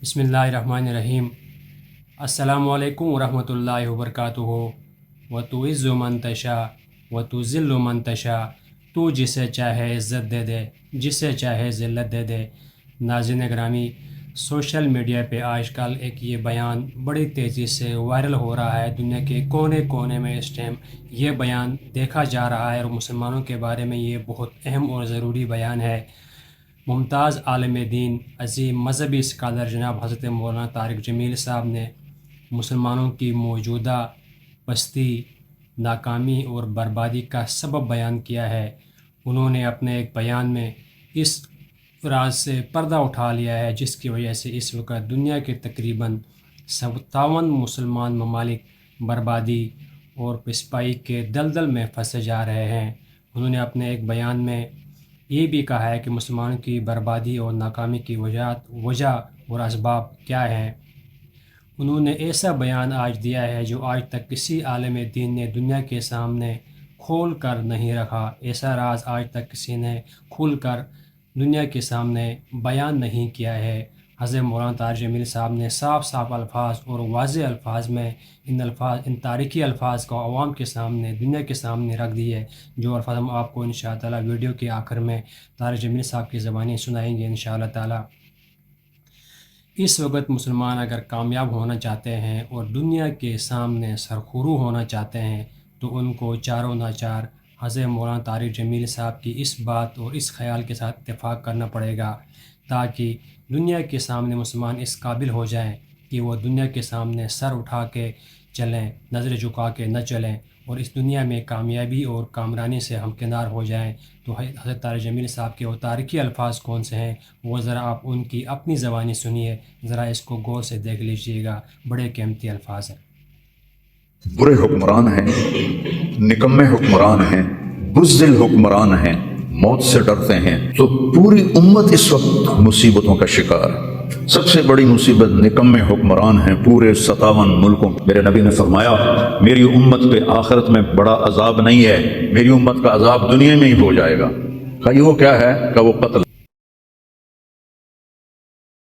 بسم اللہ الرحمن الرحیم۔ السلام علیکم ورحمۃ اللہ وبرکاتہ۔ وتعز من تشاء وتذل من تشاء، تو جسے چاہے عزت دے دے، جسے چاہے ذلت دے دے۔ ناظرین گرامی، سوشل میڈیا پہ آج کل ایک یہ بیان بڑی تیزی سے وائرل ہو رہا ہے۔ دنیا کے کونے کونے میں اس ٹائم یہ بیان دیکھا جا رہا ہے اور مسلمانوں کے بارے میں یہ بہت اہم اور ضروری بیان ہے۔ ممتاز عالم دین، عظیم مذہبی اسکالر جناب حضرت مولانا طارق جمیل صاحب نے مسلمانوں کی موجودہ پستی، ناکامی اور بربادی کا سبب بیان کیا ہے۔ انہوں نے اپنے ایک بیان میں اس راز سے پردہ اٹھا لیا ہے جس کی وجہ سے اس وقت دنیا کے تقریباً 57 مسلمان ممالک بربادی اور پسپائی کے دلدل میں پھنسے جا رہے ہیں۔ انہوں نے اپنے ایک بیان میں یہ بھی کہا ہے کہ مسلمانوں کی بربادی اور ناکامی کی وجہ اور اسباب کیا ہیں۔ انہوں نے ایسا بیان آج دیا ہے جو آج تک کسی عالم دین نے دنیا کے سامنے کھول کر نہیں رکھا۔ ایسا راز آج تک کسی نے کھول کر دنیا کے سامنے بیان نہیں کیا ہے۔ حضرت مولانا طارق جمیل صاحب نے صاف الفاظ اور واضح الفاظ میں ان تاریخی الفاظ کو عوام کے سامنے، دنیا کے سامنے رکھ دی ہے، جو الفاظ ہم آپ کو انشاءاللہ تعالی ویڈیو کے آخر میں طارق جمیل صاحب کی زبانی سنائیں گے انشاءاللہ تعالی۔ اس وقت مسلمان اگر کامیاب ہونا چاہتے ہیں اور دنیا کے سامنے سرخرو ہونا چاہتے ہیں تو ان کو چاروں ناچار حضرت مولانا طارق جمیل صاحب کی اس بات اور اس خیال کے ساتھ اتفاق کرنا پڑے گا، تاکہ دنیا کے سامنے مسلمان اس قابل ہو جائیں کہ وہ دنیا کے سامنے سر اٹھا کے چلیں، نظر جھکا کے نہ چلیں، اور اس دنیا میں کامیابی اور کامرانی سے ہمکنار ہو جائیں۔ تو حضرت طارق جمیل صاحب کے وہ تاریخی الفاظ کون سے ہیں وہ ذرا آپ ان کی اپنی زبانی سنیے، ذرا اس کو غور سے دیکھ لیجئے گا، بڑے قیمتی الفاظ ہیں۔ برے حکمران ہیں، نکمے حکمران ہیں، بزدل حکمران ہیں، موت سے ڈرتے ہیں، تو پوری امت اس وقت مصیبتوں کا شکار ہے۔ سب سے بڑی مصیبت نکمے حکمران ہیں پورے 57 ملکوں۔ میرے نبی نے فرمایا میری امت پہ آخرت میں بڑا عذاب نہیں ہے، میری امت کا عذاب دنیا میں ہی ہو جائے گا۔ کہا یہ وہ کیا ہے؟ کہ وہ قتل